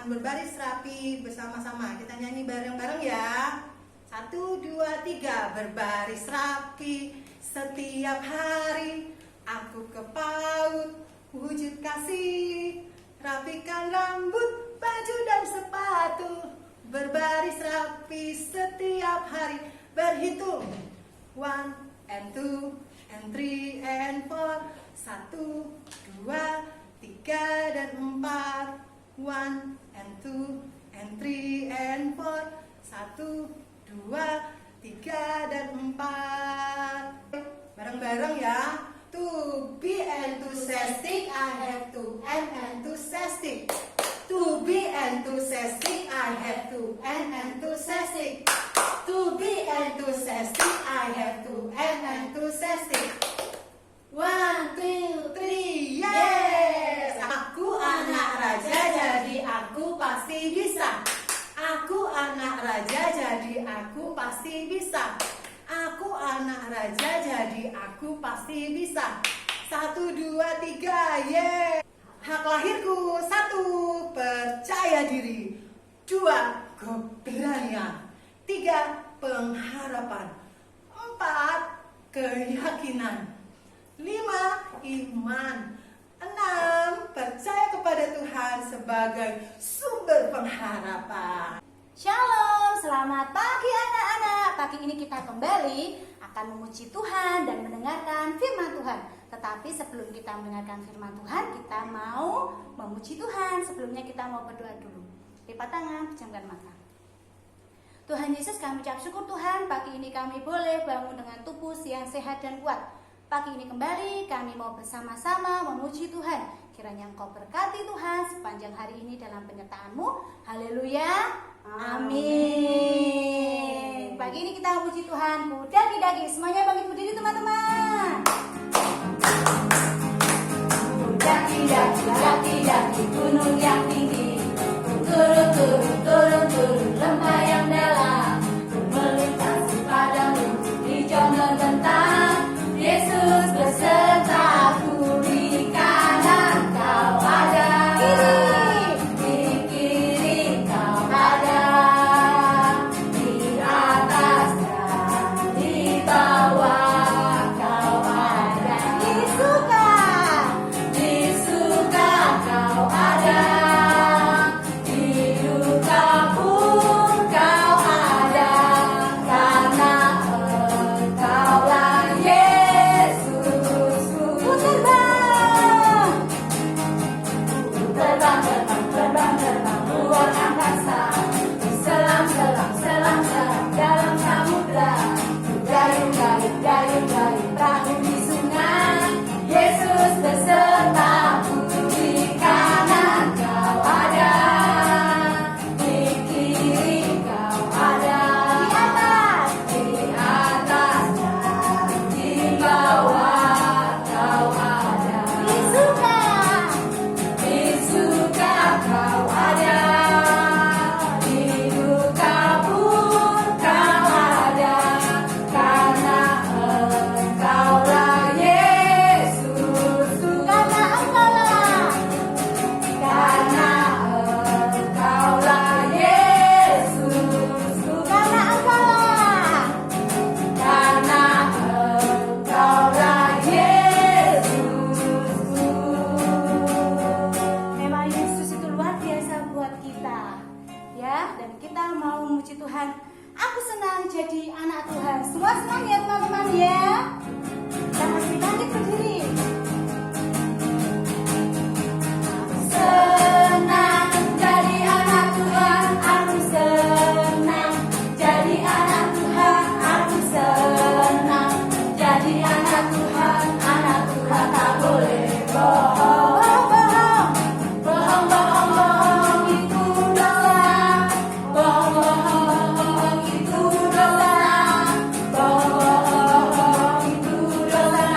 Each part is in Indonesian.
akan berbaris rapi bersama-sama. Kita nyanyi bareng-bareng ya. 1, 2, 3. Berbaris rapi setiap hari. Aku ke PAUD wujud kasih. Rapikan rambut, baju dan sepatu. Berbaris rapi setiap hari. Berhitung 1 and 2 and 3 and 4. 1, 2, 3 dan 4. 1 and 2 and 3 and 4. 1, 2, 3 dan 4. Bareng-bareng ya. To be enthusiastic, I have to and enthusiastic. To be enthusiastic, I have to and enthusiastic. To be enthusiastic, I have to and enthusiastic. 1, 2, 3, yes! Aku anak raja, jadi aku pasti bisa. Aku anak raja, jadi aku pasti bisa. Aku anak raja, jadi aku pasti bisa. 1, 2, 3, yes! Hak lahirku 1, percaya diri. 2, keberanian. 3, pengharapan. 4, keyakinan. 5, iman. 6, percaya kepada Tuhan sebagai sumber pengharapan. Shalom, selamat pagi anak-anak. Pagi ini kita kembali akan memuji Tuhan dan mendengarkan firman Tuhan. Tetapi sebelum kita mendengarkan firman Tuhan, kita mau memuji Tuhan. Sebelumnya kita mau berdoa dulu. Lipat tangan, pejamkan mata. Tuhan Yesus, kami ucap syukur Tuhan, pagi ini kami boleh bangun dengan tubuh yang sehat dan kuat. Pagi ini kembali kami mau bersama-sama memuji Tuhan. Kiranya Engkau berkati Tuhan sepanjang hari ini dalam penyertaan-Mu. Haleluya. Amin. Pagi ini kita memuji Tuhan. Daki-daki, semuanya bangkit berdiri teman-teman. Daki-daki, daki-daki, gunung yang tinggi. Turun-turun lembah yang dalam. Melintasi padang hijau membentang. Yesus besertaku, di kanan Kau ada, di kiri Kau ada, di atas dan di bawah Kau ada. Di suka Kau ada, di duka pun Kau ada, karena Engkaulah Yesus. Terbang luar angkasa, selam dalam samudra, dayung perahu di sungai. Yesus besertaku, di kanan Kau ada, di kiri Kau ada, di atas dan di bawah Kau ada. Di suka Kau ada, di duka pun Kau ada, karena Engkaulah Yesus. Karena Engkaulah Yesus. Karena Engkaulah Yesus. Memang Yesus itu luar biasa buat kita, ya. Dan kita mau memuji Tuhan. Aku senang jadi anak Tuhan. Semua senang ya teman-teman ya. Kita masih bangkit berdiri. Senang jadi anak Tuhan. Aku senang jadi anak Tuhan. Aku senang jadi anak Tuhan. Anak Tuhan tak boleh bohong. Bohong itu dosa. Bohong itu dosa. Bohong itu dosa.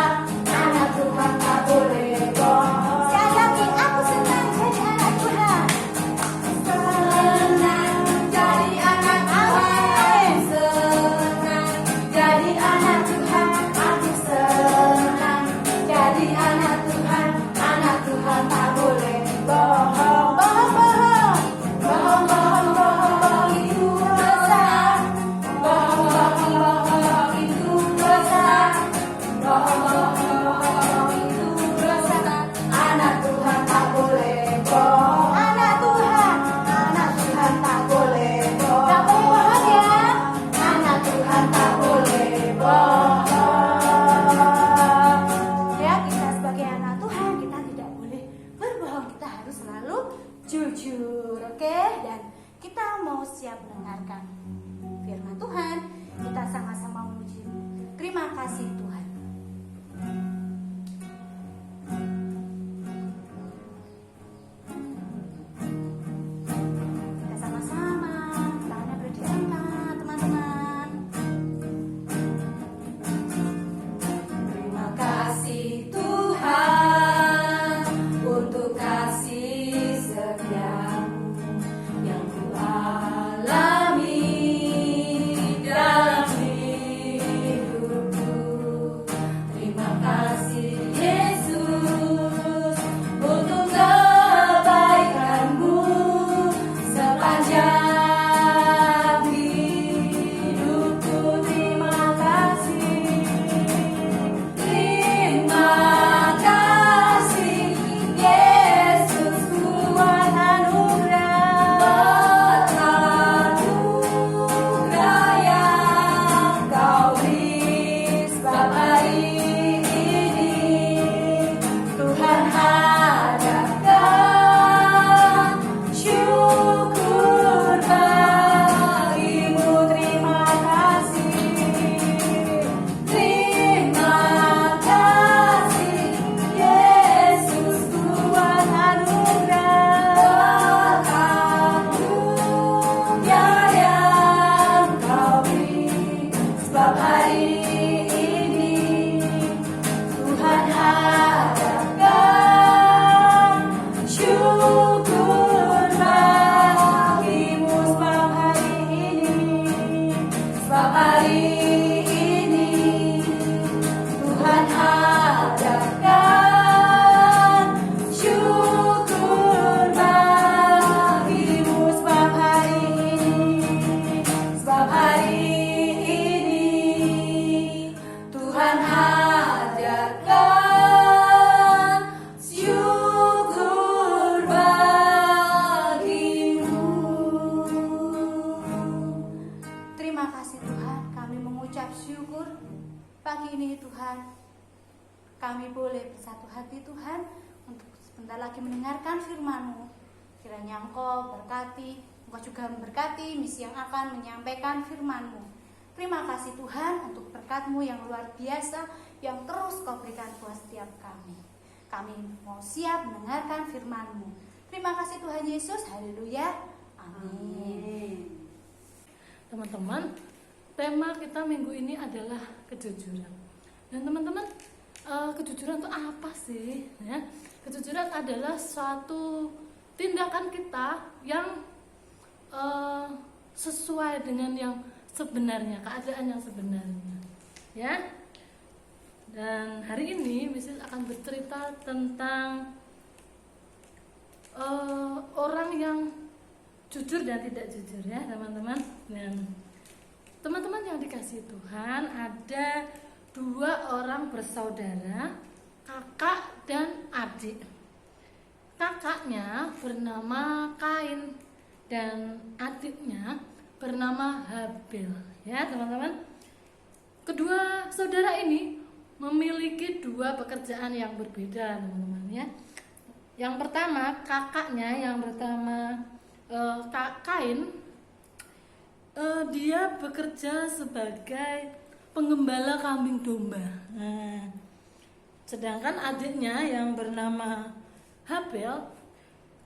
Anak Tuhan kita mau siap mendengarkan firman Tuhan, kita sama-sama memuji. Terima kasih Tuhan. Kita sama-sama, tangannya boleh diangkat, teman-teman. Terima kasih Tuhan untuk kasih setiamu yang ku alami dalam hidupku. Terima kasih Yesus untuk kebaikanmu sepanjang hidupku. Terima kasih. Terima kasih Yesus, Tuhan anugerah yang Kau beri. Sebab hari ini Tuhan hadapkan syukur bagimu. Terima kasih. Terima kasih Yesus, Tuhan anugerah yang Kau beri. Sebab hari ini Tuhan hadapkan syukur bagimu. Sebab hari ini Tuhan hadapkan syukur bagimu. Sebab hari ini Tuhan hadapkan syukur bagimu. Terima kasih Tuhan, kami mengucap syukur pagi ini Tuhan. Kami boleh bersatu hati Tuhan untuk sebentar lagi mendengarkan firman-Mu. Kiranya Engkau berkati, Engkau juga memberkati misi yang akan menyampaikan firman-Mu. Terima kasih Tuhan untuk berkat-Mu yang luar biasa yang terus Kau berikan buat setiap kami. Kami mau siap mendengarkan firman-Mu. Terima kasih Tuhan Yesus, haleluya, amin. Teman-teman, tema kita minggu ini adalah kejujuran. Dan teman-teman, kejujuran itu apa sih? Ya, kejujuran adalah suatu tindakan kita yang sesuai dengan yang sebenarnya, keadaan yang sebenarnya. Ya. Dan hari ini Misil akan bercerita tentang orang yang jujur dan tidak jujur, ya teman-teman. Dan teman-teman yang dikasihi Tuhan, ada 2 orang bersaudara, kakak dan adik. Kakaknya bernama Kain dan adiknya bernama Habil, ya teman-teman. Kedua saudara ini memiliki 2 pekerjaan yang berbeda, teman-teman, ya. Yang pertama, kakaknya yang bernama Kain, dia bekerja sebagai penggembala kambing domba. Nah, sedangkan adiknya yang bernama Habil,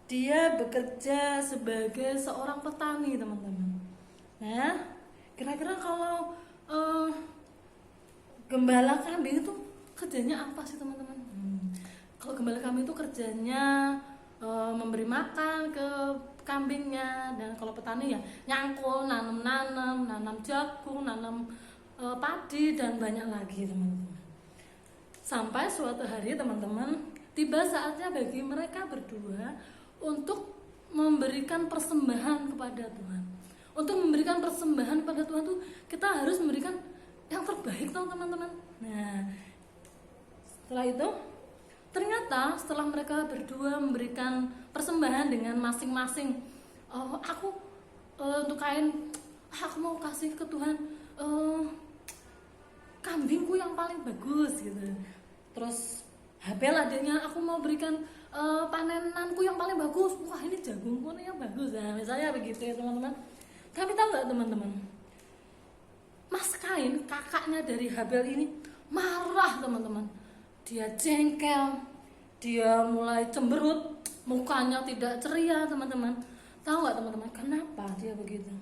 dia bekerja sebagai seorang petani, teman-teman. Nah, kira-kira kalau gembala kambing itu kerjanya apa sih, teman-teman? Kalau gembala kambing itu kerjanya memberi makan ke kambingnya, dan kalau petani ya nyangkul, nanam jagung, nanam padi, dan banyak lagi, teman-teman. Sampai suatu hari, teman-teman, tiba saatnya bagi mereka berdua untuk memberikan persembahan kepada Tuhan. Untuk memberikan persembahan kepada Tuhan tuh kita harus memberikan yang terbaik, teman-teman. Nah, setelah itu ternyata setelah mereka berdua memberikan persembahan dengan masing-masing, aku untuk Kain, aku mau kasih ke Tuhan kambingku yang paling bagus gitu. Terus Habil adiknya, aku mau berikan panenanku yang paling bagus. Wah, ini jagung kuning yang bagus, nah misalnya begitu ya teman-teman. Tapi tahu nggak teman-teman, Mas Kain, kakaknya dari Habel ini marah teman-teman. Dia jengkel, dia mulai cemberut, mukanya tidak ceria teman-teman. Tahu nggak teman-teman kenapa dia begitu?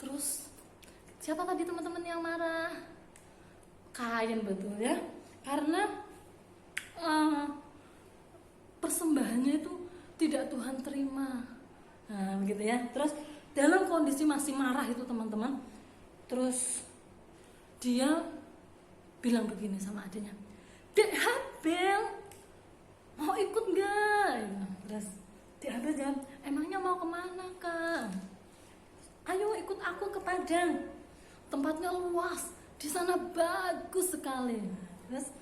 Terus siapa tadi teman-teman yang marah? Kain, betul ya. Karena persembahannya itu tidak Tuhan terima. Nah begitu ya. Terus dalam kondisi masih marah itu teman-teman, terus dia bilang begini sama adiknya, Dek Habel, mau ikut nggak? Terus Dek Habel jawab, emangnya mau kemana kak? Ayo ikut aku ke Padang, tempatnya luas, di sana bagus sekali. Terus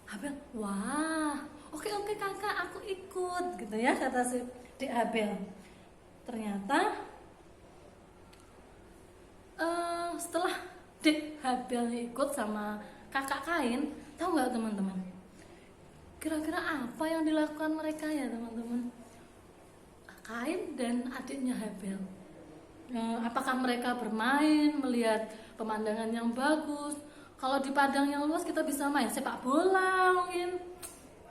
Habel, wah, oke kakak, aku ikut, gitu ya kata si Dek Habel. Ternyata setelah Dek Habel ikut sama kakak Kain, tahu nggak teman-teman? Kira-kira apa yang dilakukan mereka ya teman-teman? Kain dan adiknya Habel. Apakah mereka bermain, melihat pemandangan yang bagus? Kalau di padang yang luas kita bisa main sepak bola mungkin.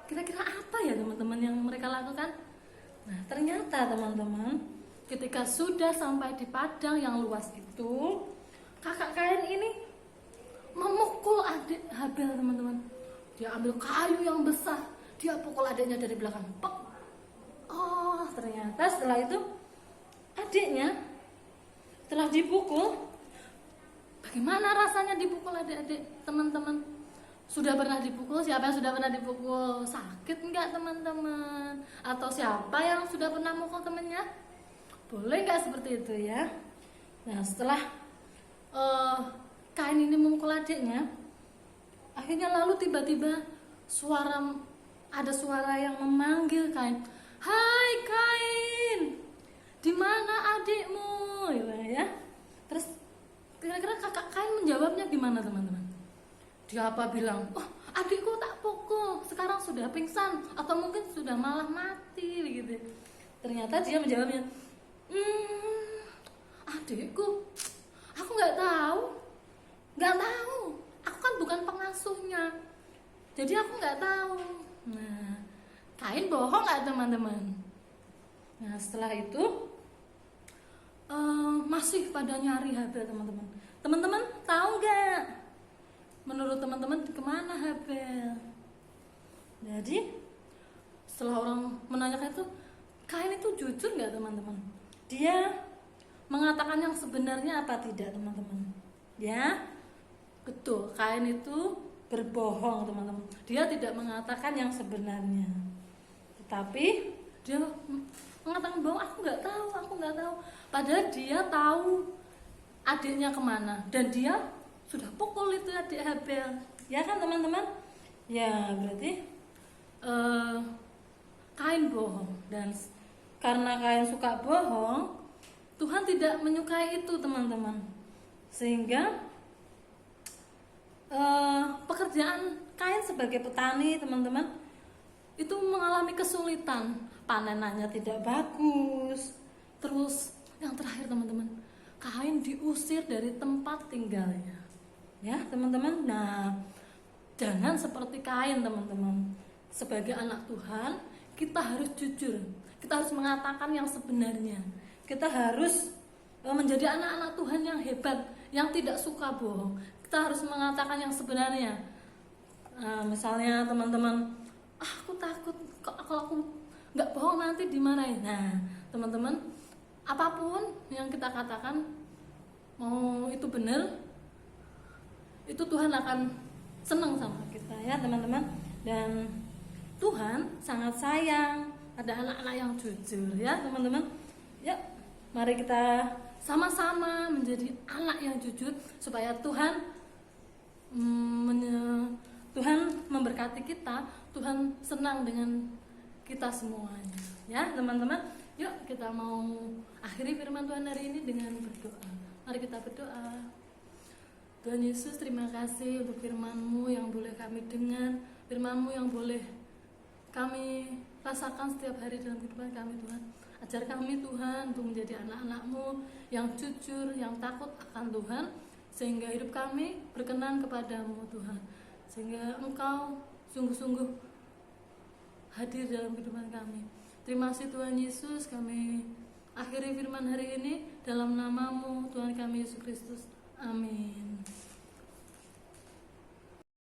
Kira-kira apa ya teman-teman yang mereka lakukan? Nah ternyata teman-teman, ketika sudah sampai di padang yang luas itu, kakak Kain ini memukul adik Habel teman-teman. Dia ambil kayu yang besar, dia pukul adiknya dari belakang. Pek. Oh ternyata setelah itu adiknya setelah dipukul, bagaimana rasanya dipukul adik-adik teman-teman? Sudah pernah dipukul? Siapa yang sudah pernah dipukul? Sakit enggak teman-teman? Atau siapa yang sudah pernah mukul temannya? Boleh nggak seperti itu ya? Nah setelah Kain ini memukul adiknya, akhirnya lalu tiba-tiba ada suara yang memanggil Kain. Hai Kain, di mana adikmu? Ya. Terus kira-kira kakak Kain menjawabnya gimana teman-teman? Dia apa bilang? Oh adikku tak pukul, sekarang sudah pingsan atau mungkin sudah malah mati begitu. Ternyata dia menjawabnya, adikku, aku nggak tahu, aku kan bukan pengasuhnya, jadi aku nggak tahu. Nah, Kain bohong nggak teman-teman? Nah setelah itu masih pada nyari Habel teman-teman. Teman-teman tahu nggak? Menurut teman-teman kemana Habel? Jadi setelah orang menanyakan itu, Kain itu jujur nggak teman-teman? Dia mengatakan yang sebenarnya apa tidak teman-teman? Ya, betul. Kain itu berbohong teman-teman. Dia tidak mengatakan yang sebenarnya, tetapi dia mengatakan bahwa aku nggak tahu. Padahal dia tahu adiknya kemana dan dia sudah pukul itu adik Habel. Ya kan teman-teman? Ya berarti Kain bohong, dan karena Kain suka bohong, Tuhan tidak menyukai itu teman-teman. Sehingga pekerjaan Kain sebagai petani teman-teman itu mengalami kesulitan, panenannya tidak bagus. Terus yang terakhir teman-teman, Kain diusir dari tempat tinggalnya. Ya teman-teman. Nah jangan seperti Kain teman-teman. Sebagai anak Tuhan kita harus jujur, kita harus mengatakan yang sebenarnya. Kita harus menjadi anak-anak Tuhan yang hebat, yang tidak suka bohong. Kita harus mengatakan yang sebenarnya. Misalnya teman-teman, aku takut kalau aku nggak bohong nanti dimarahin. Nah teman-teman, apapun yang kita katakan, mau itu benar, itu Tuhan akan senang sama kita ya teman-teman. Dan Tuhan sangat sayang ada anak-anak yang jujur ya teman-teman. Ya, mari kita sama-sama menjadi anak yang jujur supaya Tuhan memberkati kita, Tuhan senang dengan kita semuanya. Ya teman-teman, yuk kita mau akhiri firman Tuhan hari ini dengan berdoa. Mari kita berdoa. Tuhan Yesus, terima kasih untuk firman-Mu yang boleh kami dengar, firman-Mu yang boleh kami rasakan setiap hari dalam kehidupan kami Tuhan. Ajar kami Tuhan untuk menjadi anak-anak-Mu yang jujur, yang takut akan Tuhan, sehingga hidup kami berkenan kepadamu Tuhan, sehingga Engkau sungguh-sungguh hadir dalam kehidupan kami. Terima kasih Tuhan Yesus, kami akhiri firman hari ini dalam nama-Mu Tuhan kami Yesus Kristus. Amin.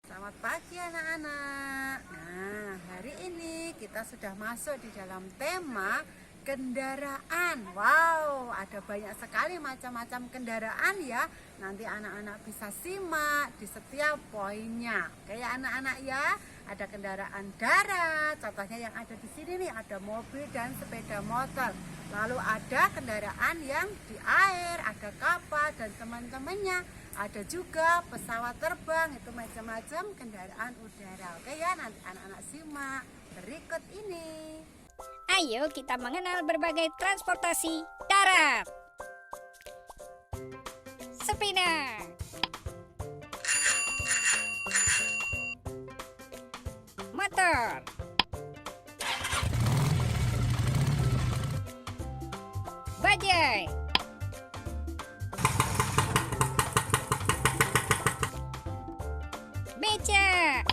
Selamat pagi anak-anak. Nah, hari ini kita sudah masuk di dalam tema kendaraan. Wow, ada banyak sekali macam-macam kendaraan ya. Nanti anak-anak bisa simak di setiap poinnya. Kayak anak-anak ya, ada kendaraan darat. Contohnya yang ada di sini nih, ada mobil dan sepeda motor. Lalu ada kendaraan yang di air, ada kapal dan teman-temannya. Ada juga pesawat terbang, itu macam-macam kendaraan udara. Oke ya, nanti anak-anak simak berikut ini. Ayo kita mengenal berbagai transportasi darat. Sepeda, motor, bajai, beca,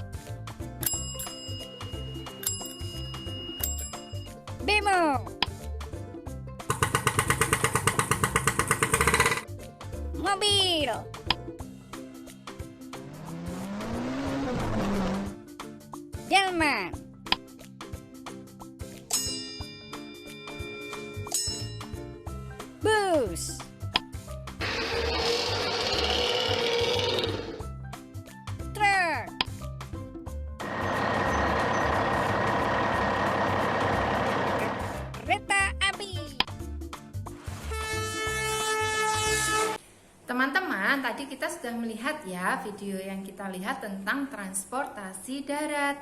bemo, mobil, delman, bus, truk, kereta api. Teman-teman, tadi kita sudah melihat ya video yang kita lihat tentang transportasi darat.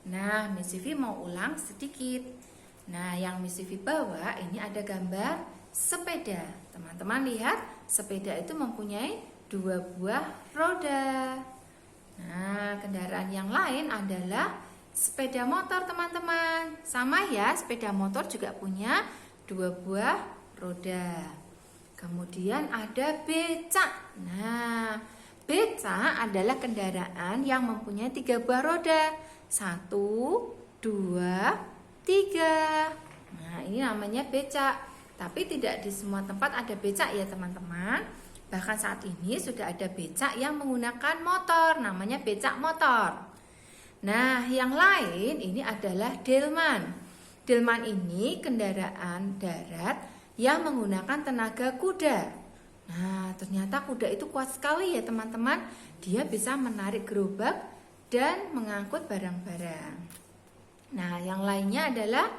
Nah, Miss Vivi mau ulang sedikit. Nah, yang Miss Vivi bawa ini ada gambar sepeda. Teman-teman lihat, sepeda itu mempunyai 2 buah roda. Nah, kendaraan yang lain adalah sepeda motor, teman-teman. Sama ya, sepeda motor juga punya 2 buah roda. Kemudian ada becak. Nah, becak adalah kendaraan yang mempunyai 3 buah roda. 1, 2, 3. Nah, ini namanya becak. Tapi tidak di semua tempat ada becak ya teman-teman. Bahkan saat ini sudah ada becak yang menggunakan motor, namanya becak motor. Nah, yang lain ini adalah delman. Delman ini kendaraan darat yang menggunakan tenaga kuda. Nah, ternyata kuda itu kuat sekali ya teman-teman. Dia bisa menarik gerobak dan mengangkut barang-barang. Nah, yang lainnya adalah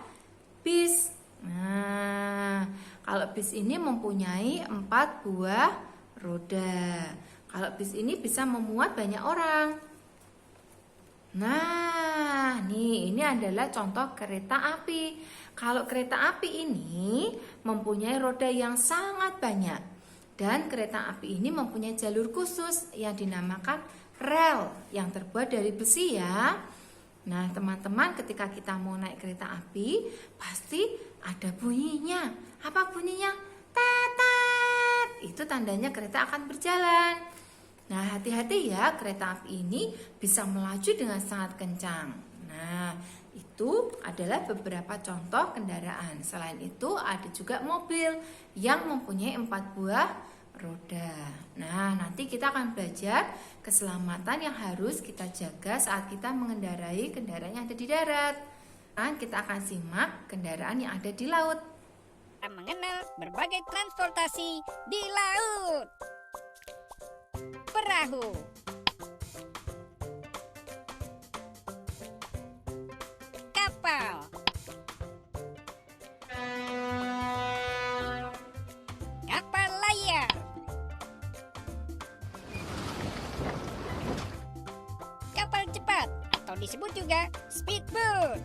bis. Nah, kalau bis ini mempunyai 4 buah roda. Kalau bis ini bisa memuat banyak orang. Nah, ini adalah contoh kereta api. Kalau kereta api ini mempunyai roda yang sangat banyak. Dan kereta api ini mempunyai jalur khusus yang dinamakan rel yang terbuat dari besi ya. Nah, teman-teman, ketika kita mau naik kereta api, pasti ada bunyinya. Apa bunyinya? Tetet. Itu tandanya kereta akan berjalan. Nah, hati-hati ya, kereta api ini bisa melaju dengan sangat kencang. Nah, itu adalah beberapa contoh kendaraan. Selain itu, ada juga mobil yang mempunyai 4 buah roda. Nah, nanti kita akan belajar keselamatan yang harus kita jaga saat kita mengendarai kendaraan yang ada di darat. Dan kita akan simak kendaraan yang ada di laut. Kita mengenal berbagai transportasi di laut. Perahu, kapal, kapal layar, kapal cepat atau disebut juga speedboat,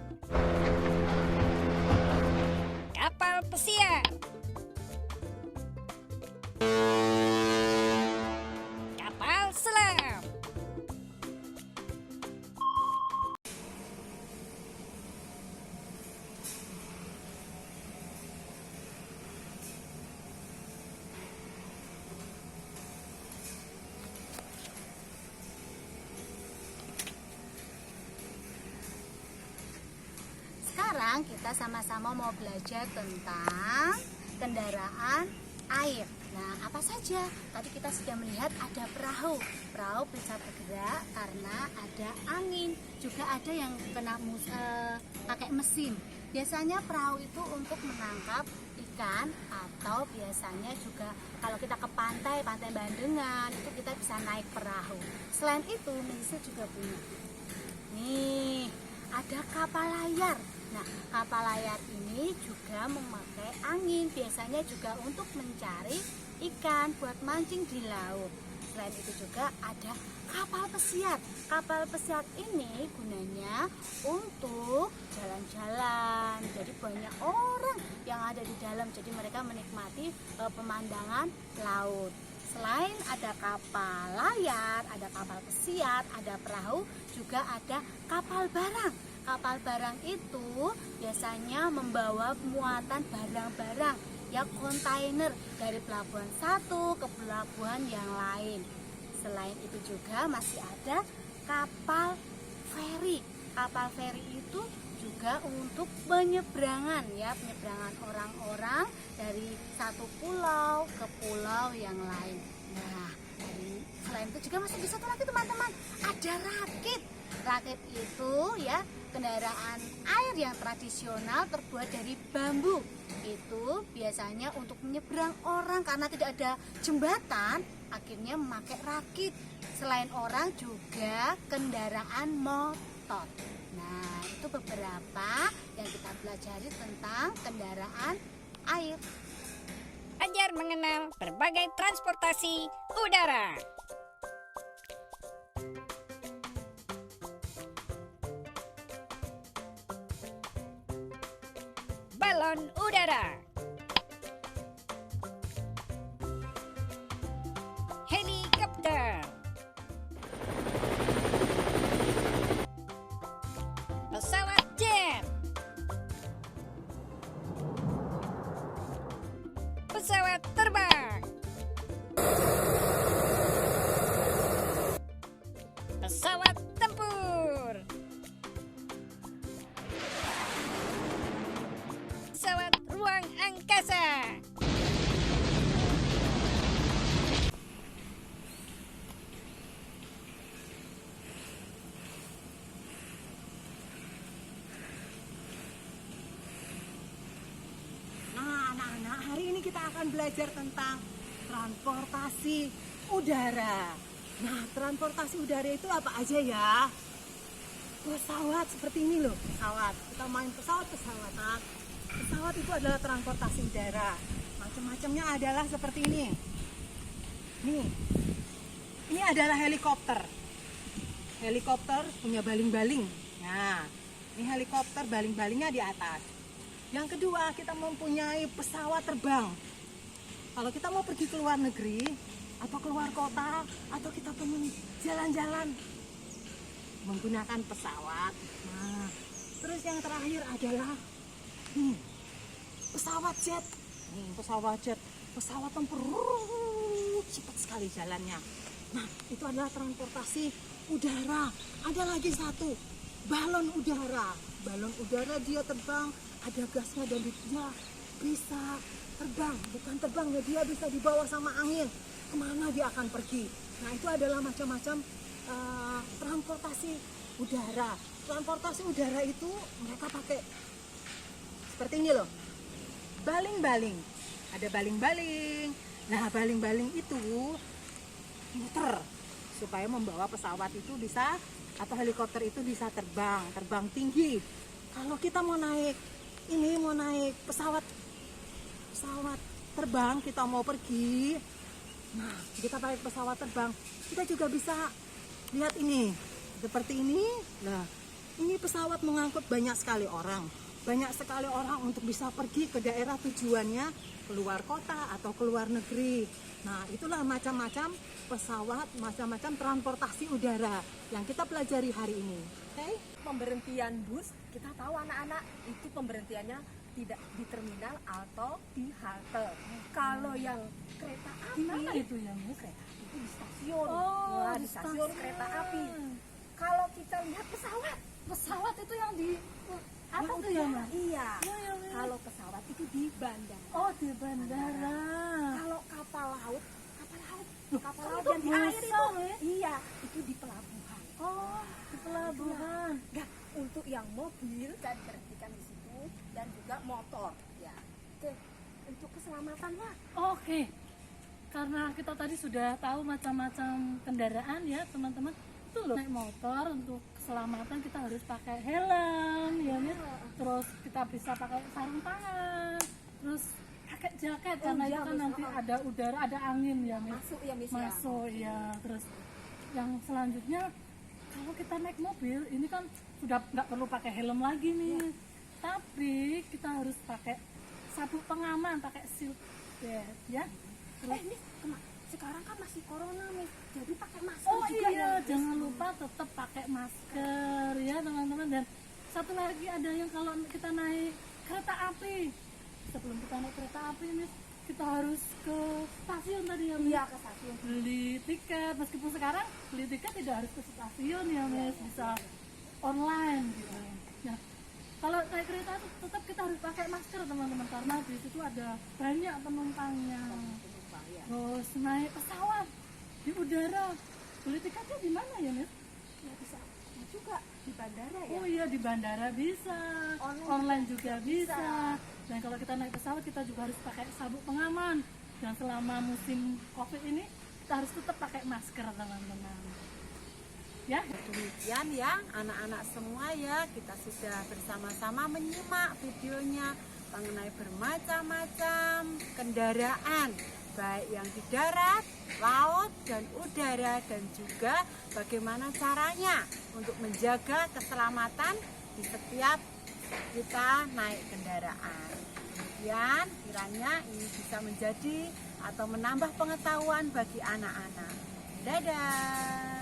kapal pesiar, kapal selam. sekarang kita sama-sama mau belajar tentang kendaraan air. Nah, apa saja? Tadi kita sudah melihat ada perahu. Perahu bisa bergerak karena ada angin. Juga ada yang kena pakai mesin. Biasanya perahu itu untuk menangkap ikan, atau biasanya juga kalau kita ke pantai Bandengan itu kita bisa naik perahu. Selain itu, Misi juga punya. Nih, ada kapal layar. Nah, kapal layar ini juga memakai angin, biasanya juga untuk mencari ikan buat mancing di laut. Selain itu juga ada kapal pesiar. Kapal pesiar ini gunanya untuk jalan-jalan. Jadi banyak orang yang ada di dalam, jadi mereka menikmati pemandangan laut. Selain ada kapal layar, ada kapal pesiar, ada perahu, juga ada kapal barang. Kapal barang itu biasanya membawa muatan barang-barang, ya kontainer dari pelabuhan satu ke pelabuhan yang lain. Selain itu juga masih ada kapal feri. Kapal feri itu juga untuk penyeberangan, ya, penyeberangan orang-orang dari satu pulau ke pulau yang lain. Nah, selain itu juga masih bisa tuh lagi teman-teman, ada rakit. Rakit itu ya kendaraan air yang tradisional terbuat dari bambu. Itu biasanya untuk menyeberang orang karena tidak ada jembatan, akhirnya memakai rakit. Selain orang juga kendaraan motor. Nah, itu beberapa yang kita pelajari tentang kendaraan air. Belajar mengenal berbagai transportasi udara. Balon udara. Helikopter. Pesawat jet. Pesawat terbang. Pesawat tempur. Pesawat ruang angkasa. Nah, anak-anak, hari ini kita akan belajar tentang transportasi udara. Nah, transportasi udara itu apa aja ya? Pesawat seperti ini loh, pesawat. Kita main pesawat-pesawat. Nah, pesawat itu adalah transportasi udara. Macam-macamnya adalah seperti ini. Nih, ini adalah helikopter. Helikopter punya baling-baling. Nah, ini helikopter baling-balingnya di atas. Yang kedua, kita mempunyai pesawat terbang. Kalau kita mau pergi ke luar negeri atau keluar kota atau kita pengen jalan-jalan menggunakan pesawat. Nah, terus yang terakhir adalah pesawat jet. Pesawat jet, pesawat tempur, cepat sekali jalannya. Nah, itu adalah transportasi udara. Ada lagi satu, balon udara. Balon udara dia terbang, ada gasnya dan dia bisa terbang. Bukan terbang ya, dia bisa dibawa sama angin. Kemana dia akan pergi. Nah, itu adalah macam-macam transportasi udara. Transportasi udara itu mereka pakai seperti ini loh, baling-baling. Ada baling-baling. Nah, baling-baling itu muter supaya membawa pesawat itu bisa, atau helikopter itu bisa terbang tinggi. Kalau kita mau naik pesawat terbang, kita mau pergi, nah kita pakai pesawat terbang, kita juga bisa lihat ini seperti ini. Nah, ini pesawat mengangkut banyak sekali orang untuk bisa pergi ke daerah tujuannya, keluar kota atau keluar negeri. Nah, itulah macam-macam pesawat, macam-macam transportasi udara yang kita pelajari hari ini. Oke? Pemberhentian bus, kita tahu anak-anak itu pemberhentiannya tidak di terminal atau di halte. Kalau yang kereta api itu ya, Bu? kereta api itu di stasiun. Oh, Di stasiun kereta api. Kalau kita lihat pesawat Pesawat itu yang di Apa tuh ya, Mas? Iya. Oh, ya, Miss. Kalau pesawat itu di bandara. Oh, di bandara. Kalau kapal laut Kan yang di air itu. kosong, ya? Iya, itu di pelabuhan. Oh, di pelabuhan. Nah, untuk yang mobil dan berhentikan di situ dan juga motor. Ya. Oke, untuk keselamatannya. Oke. Karena kita tadi sudah tahu macam-macam kendaraan ya, teman-teman. Itu loh, naik motor untuk keselamatan kita harus pakai helm ya, Miss. Terus kita bisa pakai sarung tangan. Terus pakai jaket karena iya, itu kan Miss. nanti ada udara, ada angin ya, Miss. Masuk ya, Miss, ya? Masuk ya. Terus yang selanjutnya kalau kita naik mobil ini kan sudah nggak perlu pakai helm lagi nih. Tapi kita harus pakai sabuk pengaman, pakai seat belt ya. Terus Miss, sekarang kan masih corona, Miss. Jadi pakai masker oh juga iya, ya, Miss. jangan lupa tetap pakai masker ya teman-teman. Dan satu lagi ada yang kalau kita naik kereta api, sebelum kita naik kereta api Miss, kita harus ke stasiun tadi ya Miss. Iya, ke stasiun. Beli tiket, meskipun sekarang beli tiket tidak harus ke stasiun ya Miss, bisa online gitu. Nah, kalau naik kereta itu tetap kita harus pakai masker teman-teman karena di situ ada banyak penumpangnya. Terus naik pesawat di udara, beli tiketnya di mana ya Miss? Ya bisa juga di bandara ya. Oh iya di bandara bisa, online juga bisa. Dan kalau kita naik pesawat kita juga harus pakai sabuk pengaman. Dan selama musim COVID ini kita harus tetap pakai masker teman-teman. Ya. Demikian ya anak-anak semua ya, kita sudah bersama-sama menyimak videonya mengenai bermacam-macam kendaraan, baik yang di darat, laut, dan udara, dan juga bagaimana caranya untuk menjaga keselamatan di setiap kita naik kendaraan. Kemudian kiranya ini bisa menjadi atau menambah pengetahuan bagi anak-anak. Dadah.